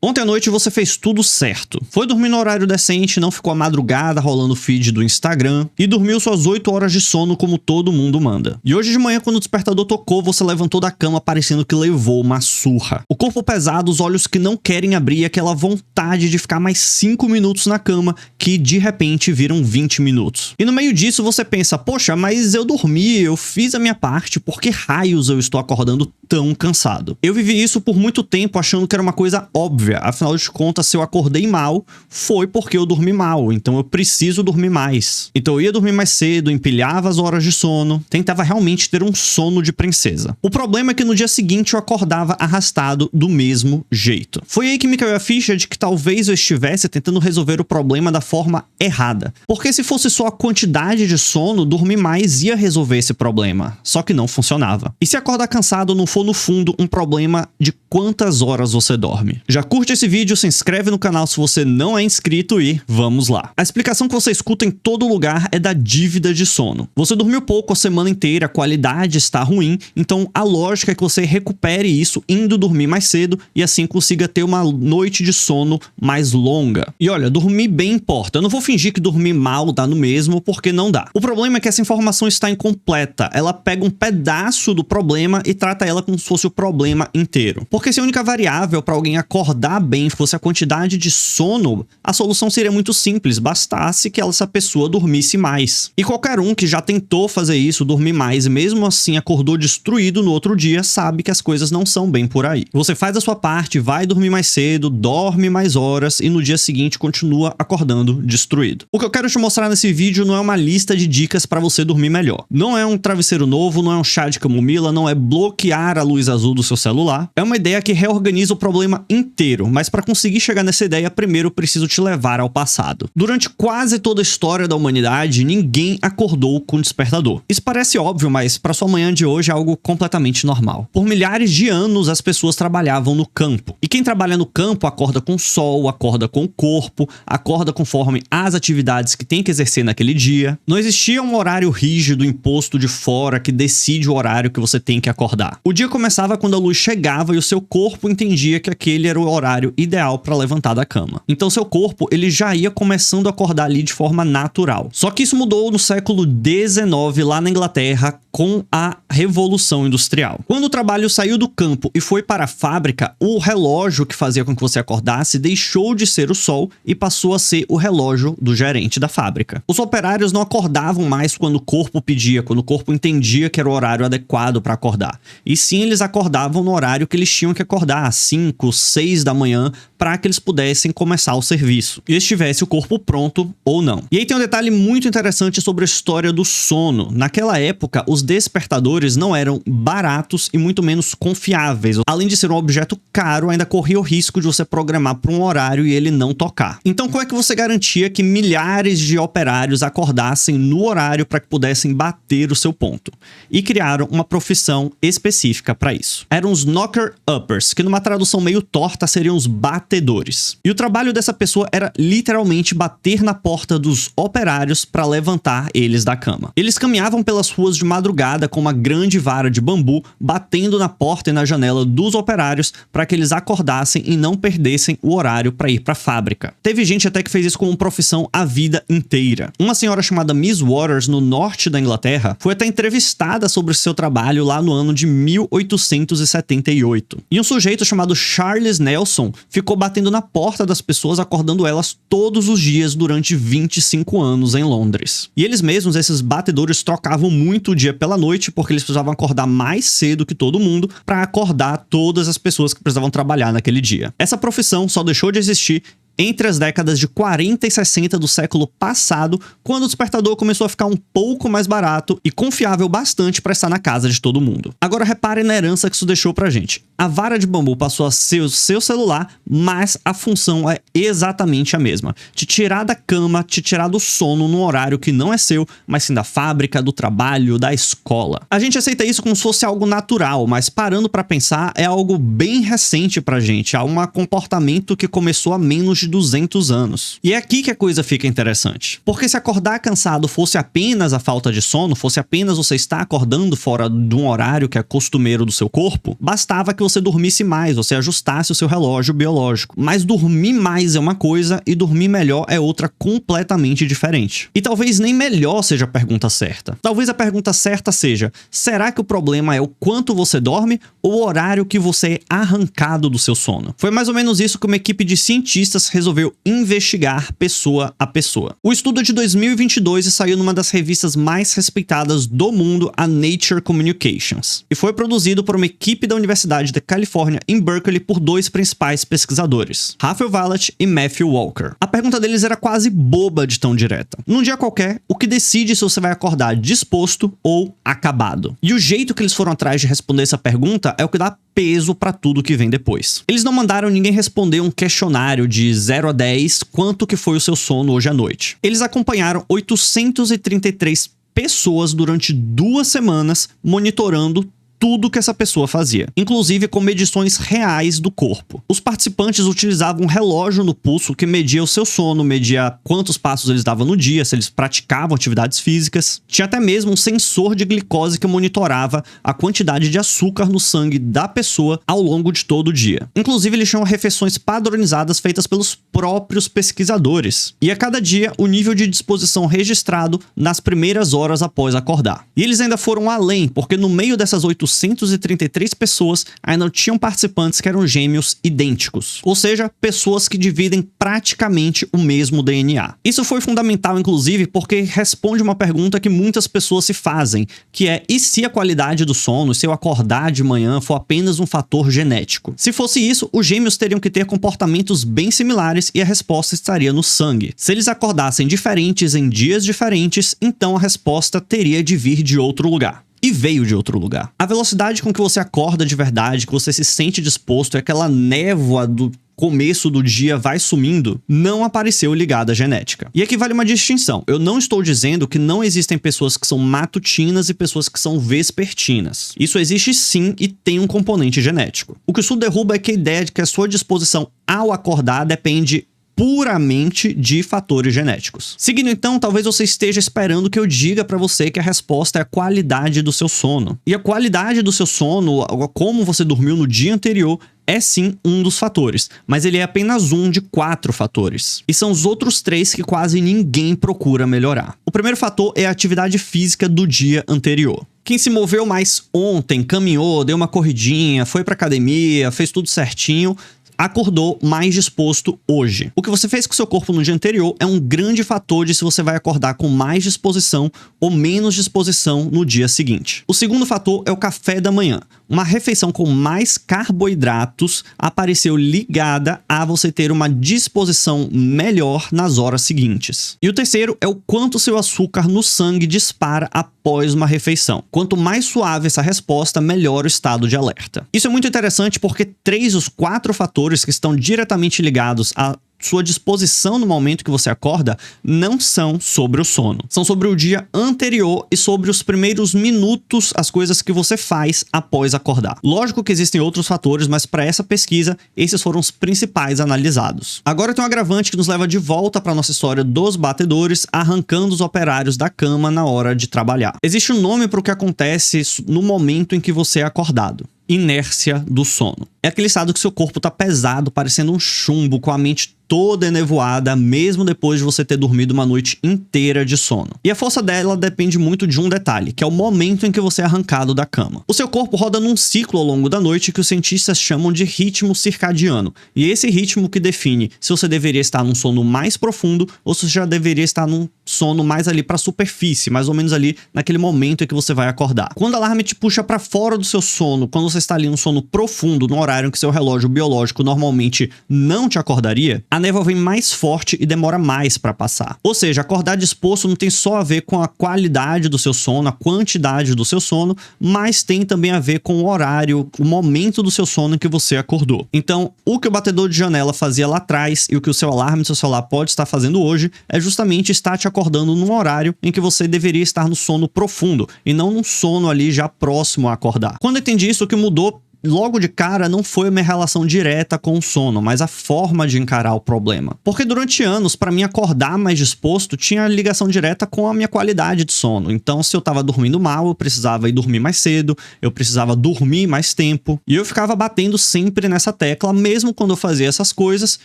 Ontem à noite você fez tudo certo. Foi dormir no horário decente, não ficou a madrugada rolando o feed do Instagram e dormiu suas 8 horas de sono como todo mundo manda. E hoje de manhã, quando o despertador tocou, você levantou da cama parecendo que levou uma surra. O corpo pesado, os olhos que não querem abrir e aquela vontade de ficar mais 5 minutos na cama que de repente viram 20 minutos. E no meio disso você pensa, poxa, mas eu dormi, eu fiz a minha parte, por que raios eu estou acordando tão cansado? Eu vivi isso por muito tempo achando que era uma coisa óbvia. Afinal de contas, se eu acordei mal, foi porque eu dormi mal, então eu preciso dormir mais. Então eu ia dormir mais cedo, empilhava as horas de sono, tentava realmente ter um sono de princesa. O problema é que no dia seguinte eu acordava arrastado do mesmo jeito. Foi aí que me caiu a ficha de que talvez eu estivesse tentando resolver o problema da forma errada. Porque se fosse só a quantidade de sono, dormir mais ia resolver esse problema. Só que não funcionava. E se acordar cansado não for no fundo um problema de quantas horas você dorme? Já curte esse vídeo, se inscreve no canal se você não é inscrito e vamos lá. A explicação que você escuta em todo lugar é da dívida de sono. Você dormiu pouco a semana inteira, a qualidade está ruim, então a lógica é que você recupere isso indo dormir mais cedo e assim consiga ter uma noite de sono mais longa. E olha, dormir bem importa. Eu não vou fingir que dormir mal dá no mesmo, porque não dá. O problema é que essa informação está incompleta. Ela pega um pedaço do problema e trata ela como se fosse o problema inteiro. Porque se a única variável para alguém acordar bem fosse a quantidade de sono, a solução seria muito simples, bastasse que essa pessoa dormisse mais. E qualquer um que já tentou fazer isso, dormir mais, e mesmo assim acordou destruído no outro dia, sabe que as coisas não são bem por aí. Você faz a sua parte, vai dormir mais cedo, dorme mais horas e no dia seguinte continua acordando destruído. O que eu quero te mostrar nesse vídeo não é uma lista de dicas para você dormir melhor. Não é um travesseiro novo, não é um chá de camomila, não é bloquear a luz azul do seu celular. É uma ideia que reorganiza o problema inteiro, mas para conseguir chegar nessa ideia, primeiro preciso te levar ao passado. Durante quase toda a história da humanidade, ninguém acordou com despertador. Isso parece óbvio, mas para sua manhã de hoje é algo completamente normal. Por milhares de anos, as pessoas trabalhavam no campo. E quem trabalha no campo acorda com o sol, acorda com o corpo, acorda conforme as atividades que tem que exercer naquele dia. Não existia um horário rígido imposto de fora que decide o horário que você tem que acordar. O dia começava quando a luz chegava e o seu corpo entendia que aquele era o horário ideal para levantar da cama. Então seu corpo ele já ia começando a acordar ali de forma natural. Só que isso mudou no século XIX lá na Inglaterra com a Revolução Industrial. Quando o trabalho saiu do campo e foi para a fábrica, o relógio que fazia com que você acordasse deixou de ser o sol e passou a ser o relógio do gerente da fábrica. Os operários não acordavam mais quando o corpo pedia, quando o corpo entendia que era o horário adequado para acordar. E sim, eles acordavam no horário que eles tinham que acordar, às 5, 6 da manhã, para que eles pudessem começar o serviço, e estivesse o corpo pronto ou não. E aí tem um detalhe muito interessante sobre a história do sono. Naquela época, os despertadores não eram baratos e muito menos confiáveis. Além de ser um objeto caro, ainda corria o risco de você programar para um horário e ele não tocar. Então como é que você garantia que milhares de operários acordassem no horário para que pudessem bater o seu ponto? E criaram uma profissão específica para isso. Eram os knocker-uppers, que numa tradução meio torta seriam os batedores. E o trabalho dessa pessoa era literalmente bater na porta dos operários para levantar eles da cama. Eles caminhavam pelas ruas de madrugada com uma grande vara de bambu, batendo na porta e na janela dos operários para que eles acordassem e não perdessem o horário para ir para a fábrica. Teve gente até que fez isso como profissão a vida inteira. Uma senhora chamada Miss Waters, no norte da Inglaterra, foi até entrevistada sobre seu trabalho lá no ano de 1878. E um sujeito chamado Charles Nelson ficou batendo na porta das pessoas, acordando elas todos os dias durante 25 anos em Londres. E eles mesmos, esses batedores, trocavam muito o dia pela noite, porque eles precisavam acordar mais cedo que todo mundo para acordar todas as pessoas que precisavam trabalhar naquele dia. Essa profissão só deixou de existir entre as décadas de 40 e 60 do século passado, quando o despertador começou a ficar um pouco mais barato e confiável bastante para estar na casa de todo mundo. Agora repare na herança que isso deixou pra gente. A vara de bambu passou a ser o seu celular, mas a função é exatamente a mesma. Te tirar da cama, te tirar do sono num horário que não é seu, mas sim da fábrica, do trabalho, da escola. A gente aceita isso como se fosse algo natural, mas parando pra pensar, é algo bem recente pra gente. Há um comportamento que começou há menos de 200 anos. E é aqui que a coisa fica interessante. Porque se acordar cansado fosse apenas a falta de sono, fosse apenas você estar acordando fora de um horário que é costumeiro do seu corpo, bastava que você dormisse mais, você ajustasse o seu relógio biológico. Mas dormir mais é uma coisa e dormir melhor é outra completamente diferente. E talvez nem melhor seja a pergunta certa. Talvez a pergunta certa seja: será que o problema é o quanto você dorme ou o horário que você é arrancado do seu sono? Foi mais ou menos isso que uma equipe de cientistas resolveu investigar pessoa a pessoa. O estudo é de 2022 e saiu numa das revistas mais respeitadas do mundo, a Nature Communications. E foi produzido por uma equipe da Universidade da Califórnia em Berkeley por dois principais pesquisadores, Raphael Vallet e Matthew Walker. A pergunta deles era quase boba de tão direta. Num dia qualquer, o que decide se você vai acordar disposto ou acabado? E o jeito que eles foram atrás de responder essa pergunta é o que dá peso para tudo que vem depois. Eles não mandaram ninguém responder um questionário de 0 a 10 quanto que foi o seu sono hoje à noite. Eles acompanharam 833 pessoas durante 2 semanas, monitorando tudo que essa pessoa fazia, inclusive com medições reais do corpo. Os participantes utilizavam um relógio no pulso que media o seu sono, media quantos passos eles davam no dia, se eles praticavam atividades físicas. Tinha até mesmo um sensor de glicose que monitorava a quantidade de açúcar no sangue da pessoa ao longo de todo o dia. Inclusive, eles tinham refeições padronizadas feitas pelos próprios pesquisadores. E a cada dia, o nível de disposição registrado nas primeiras horas após acordar. E eles ainda foram além, porque no meio dessas 833 pessoas ainda tinham participantes que eram gêmeos idênticos, ou seja, pessoas que dividem praticamente o mesmo DNA. Isso foi fundamental, inclusive, porque responde uma pergunta que muitas pessoas se fazem, que é: e se a qualidade do sono, se eu acordar de manhã, for apenas um fator genético? Se fosse isso, os gêmeos teriam que ter comportamentos bem similares e a resposta estaria no sangue. Se eles acordassem diferentes em dias diferentes, então a resposta teria de vir de outro lugar. E veio de outro lugar. A velocidade com que você acorda de verdade, que você se sente disposto, e aquela névoa do começo do dia vai sumindo, não apareceu ligada à genética. E aqui vale uma distinção. Eu não estou dizendo que não existem pessoas que são matutinas e pessoas que são vespertinas. Isso existe sim e tem um componente genético. O que isso derruba é que a ideia de que a sua disposição ao acordar depende puramente de fatores genéticos. Seguindo então, talvez você esteja esperando que eu diga para você que a resposta é a qualidade do seu sono. E a qualidade do seu sono, como você dormiu no dia anterior, é sim um dos fatores, mas ele é apenas um de 4 fatores. E são os outros 3 que quase ninguém procura melhorar. O primeiro fator é a atividade física do dia anterior. Quem se moveu mais ontem, caminhou, deu uma corridinha, foi pra academia, fez tudo certinho, acordou mais disposto hoje. O que você fez com o seu corpo no dia anterior é um grande fator de se você vai acordar com mais disposição ou menos disposição no dia seguinte. O segundo fator é o café da manhã. Uma refeição com mais carboidratos apareceu ligada a você ter uma disposição melhor nas horas seguintes. E o terceiro é o quanto seu açúcar no sangue dispara após uma refeição. Quanto mais suave essa resposta, melhor o estado de alerta. Isso é muito interessante porque 3 dos 4 fatores que estão diretamente ligados a sua disposição no momento que você acorda não são sobre o sono. São sobre o dia anterior e sobre os primeiros minutos, as coisas que você faz após acordar. Lógico que existem outros fatores, mas para essa pesquisa, esses foram os principais analisados. Agora tem um agravante que nos leva de volta para nossa história dos batedores arrancando os operários da cama na hora de trabalhar. Existe um nome para o que acontece no momento em que você é acordado: inércia do sono. É aquele estado que seu corpo tá pesado, parecendo um chumbo, com a mente toda enevoada, mesmo depois de você ter dormido uma noite inteira de sono. E a força dela depende muito de um detalhe, que é o momento em que você é arrancado da cama. O seu corpo roda num ciclo ao longo da noite que os cientistas chamam de ritmo circadiano. E é esse ritmo que define se você deveria estar num sono mais profundo ou se você já deveria estar num sono mais ali para a superfície, mais ou menos ali naquele momento em que você vai acordar. Quando o alarme te puxa para fora do seu sono, quando você está ali num sono profundo, no horário em que seu relógio biológico normalmente não te acordaria, a névoa vem mais forte e demora mais para passar. Ou seja, acordar disposto não tem só a ver com a qualidade do seu sono, a quantidade do seu sono, mas tem também a ver com o horário, o momento do seu sono em que você acordou. Então, o que o batedor de janela fazia lá atrás e o que o seu alarme do seu celular pode estar fazendo hoje é justamente estar te acordando num horário em que você deveria estar no sono profundo e não num sono ali já próximo a acordar. Quando eu entendi isso, o que mudou logo de cara não foi a minha relação direta com o sono, mas a forma de encarar o problema. Porque durante anos, para mim acordar mais disposto tinha ligação direta com a minha qualidade de sono. Então, se eu tava dormindo mal, eu precisava ir dormir mais cedo, eu precisava dormir mais tempo, e eu ficava batendo sempre nessa tecla, mesmo quando eu fazia essas coisas,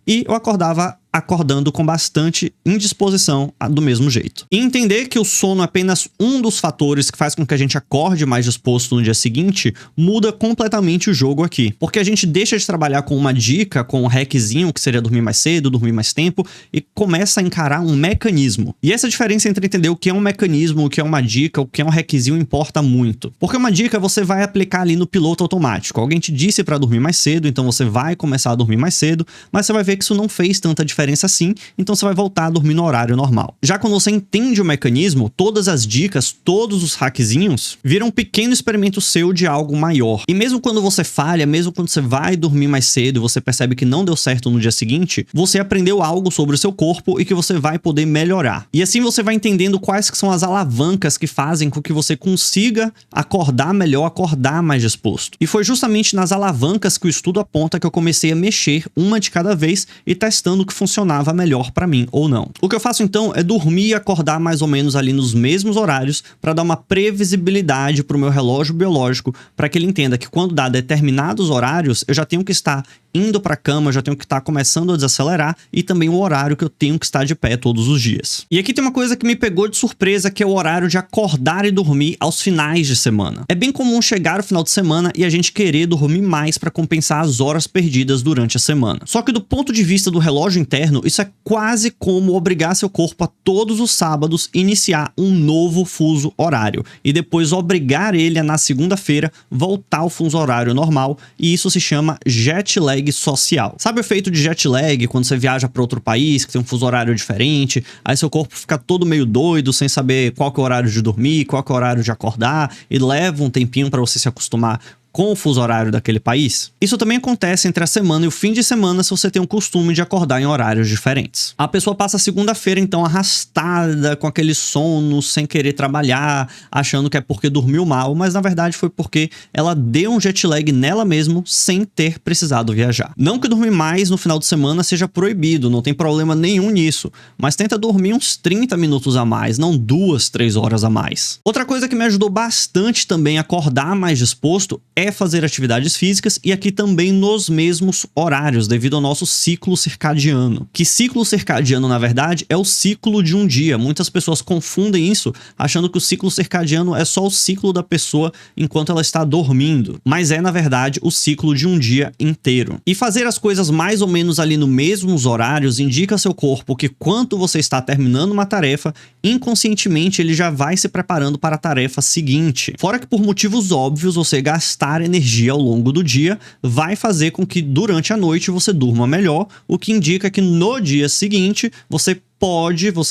e eu acordando com bastante indisposição do mesmo jeito. E entender que o sono é apenas um dos fatores que faz com que a gente acorde mais disposto no dia seguinte, muda completamente o jogo aqui. Porque a gente deixa de trabalhar com uma dica, com um hackzinho, que seria dormir mais cedo, dormir mais tempo, e começa a encarar um mecanismo. E essa diferença entre entender o que é um mecanismo, o que é uma dica, o que é um hackzinho importa muito. Porque uma dica você vai aplicar ali no piloto automático. Alguém te disse para dormir mais cedo, então você vai começar a dormir mais cedo, mas você vai ver que isso não fez tanta diferença assim, então você vai voltar a dormir no horário normal. Já quando você entende o mecanismo, todas as dicas, todos os hackzinhos, viram um pequeno experimento seu de algo maior. E mesmo quando você falha, mesmo quando você vai dormir mais cedo e você percebe que não deu certo no dia seguinte, você aprendeu algo sobre o seu corpo e que você vai poder melhorar. E assim você vai entendendo quais que são as alavancas que fazem com que você consiga acordar melhor, acordar mais disposto. E foi justamente nas alavancas que o estudo aponta que eu comecei a mexer uma de cada vez e testando o que funcionava melhor pra mim ou não. O que eu faço então é dormir e acordar mais ou menos ali nos mesmos horários para dar uma previsibilidade pro meu relógio biológico, para que ele entenda que quando dá determinados horários, eu já tenho que estar indo pra cama, já tenho que estar começando a desacelerar, e também o horário que eu tenho que estar de pé todos os dias. E aqui tem uma coisa que me pegou de surpresa, que é o horário de acordar e dormir aos finais de semana. É bem comum chegar o final de semana e a gente querer dormir mais para compensar as horas perdidas durante a semana. Só que do ponto de vista do relógio interno, isso é quase como obrigar seu corpo a todos os sábados iniciar um novo fuso horário, e depois obrigar ele a na segunda-feira voltar ao fuso horário normal, e isso se chama jet lag social. Sabe o efeito de jet lag quando você viaja para outro país, que tem um fuso horário diferente, aí seu corpo fica todo meio doido, sem saber qual que é o horário de dormir, qual que é o horário de acordar, e leva um tempinho para você se acostumar com o fuso horário daquele país? Isso também acontece entre a semana e o fim de semana se você tem o costume de acordar em horários diferentes. A pessoa passa a segunda-feira então arrastada, com aquele sono, sem querer trabalhar, achando que é porque dormiu mal, mas na verdade foi porque ela deu um jet lag nela mesmo sem ter precisado viajar. Não que dormir mais no final de semana seja proibido, não tem problema nenhum nisso, mas tenta dormir uns 30 minutos a mais, não 2, 3 horas a mais. Outra coisa que me ajudou bastante também a acordar mais disposto é fazer atividades físicas, e aqui também nos mesmos horários, devido ao nosso ciclo circadiano. Que ciclo circadiano, na verdade, é o ciclo de um dia. Muitas pessoas confundem isso, achando que o ciclo circadiano é só o ciclo da pessoa enquanto ela está dormindo. Mas é, na verdade, o ciclo de um dia inteiro. E fazer as coisas mais ou menos ali nos mesmos horários indica ao seu corpo que quando você está terminando uma tarefa, inconscientemente ele já vai se preparando para a tarefa seguinte. Fora que por motivos óbvios, você gastar energia ao longo do dia vai fazer com que durante a noite você durma melhor, o que indica que no dia seguinte você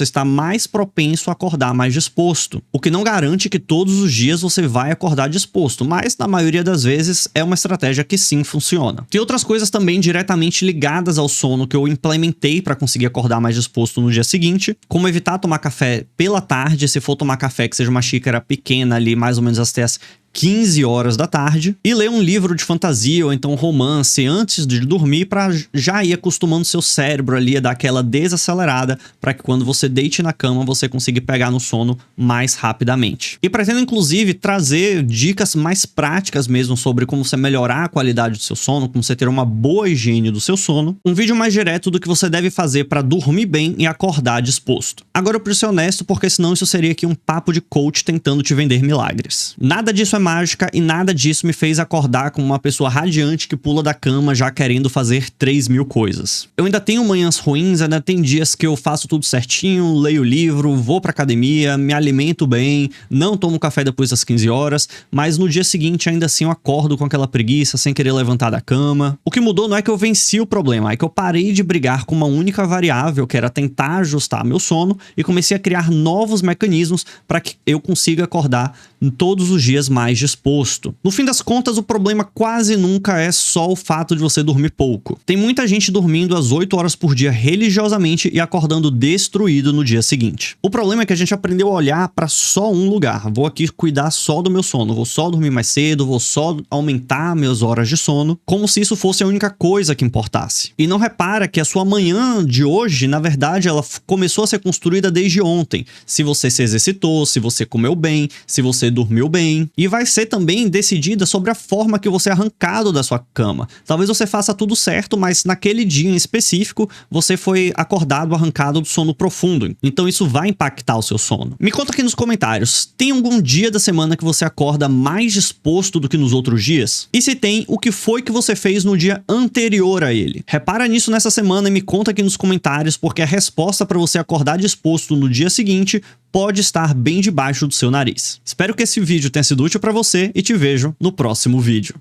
está mais propenso a acordar mais disposto. O que não garante que todos os dias você vai acordar disposto, mas na maioria das vezes é uma estratégia que sim funciona. Tem outras coisas também diretamente ligadas ao sono que eu implementei para conseguir acordar mais disposto no dia seguinte, como evitar tomar café pela tarde, se for tomar café que seja uma xícara pequena ali, mais ou menos até as 15 horas da tarde, e ler um livro de fantasia ou então um romance antes de dormir para já ir acostumando seu cérebro ali a dar aquela desacelerada para que quando você deite na cama você consiga pegar no sono mais rapidamente. E pretendo inclusive trazer dicas mais práticas mesmo sobre como você melhorar a qualidade do seu sono, como você ter uma boa higiene do seu sono, um vídeo mais direto do que você deve fazer para dormir bem e acordar disposto. Agora eu preciso ser honesto, porque senão isso seria aqui um papo de coach tentando te vender milagres. Nada disso é mágica e nada disso me fez acordar como uma pessoa radiante que pula da cama já querendo fazer 3.000 coisas. Eu ainda tenho manhãs ruins, ainda tem dias que eu faço tudo certinho, leio livro, vou pra academia, me alimento bem, não tomo café depois das 15 horas, mas no dia seguinte ainda assim eu acordo com aquela preguiça, sem querer levantar da cama. O que mudou não é que eu venci o problema, é que eu parei de brigar com uma única variável, que era tentar ajustar meu sono, e comecei a criar novos mecanismos para que eu consiga acordar todos os dias mais mais disposto. No fim das contas, o problema quase nunca é só o fato de você dormir pouco. Tem muita gente dormindo às 8 horas por dia religiosamente e acordando destruído no dia seguinte. O problema é que a gente aprendeu a olhar para só um lugar. Vou aqui cuidar só do meu sono, vou só dormir mais cedo, vou só aumentar minhas horas de sono, como se isso fosse a única coisa que importasse. E não repara que a sua manhã de hoje, na verdade, ela começou a ser construída desde ontem. Se você se exercitou, se você comeu bem, se você dormiu bem. E vai ser também decidida sobre a forma que você é arrancado da sua cama. Talvez você faça tudo certo, mas naquele dia em específico, você foi acordado, arrancado do sono profundo. Então isso vai impactar o seu sono. Me conta aqui nos comentários, tem algum dia da semana que você acorda mais disposto do que nos outros dias? E se tem, o que foi que você fez no dia anterior a ele? Repara nisso nessa semana e me conta aqui nos comentários, porque a resposta para você acordar disposto no dia seguinte pode estar bem debaixo do seu nariz. Espero que esse vídeo tenha sido útil para você e te vejo no próximo vídeo.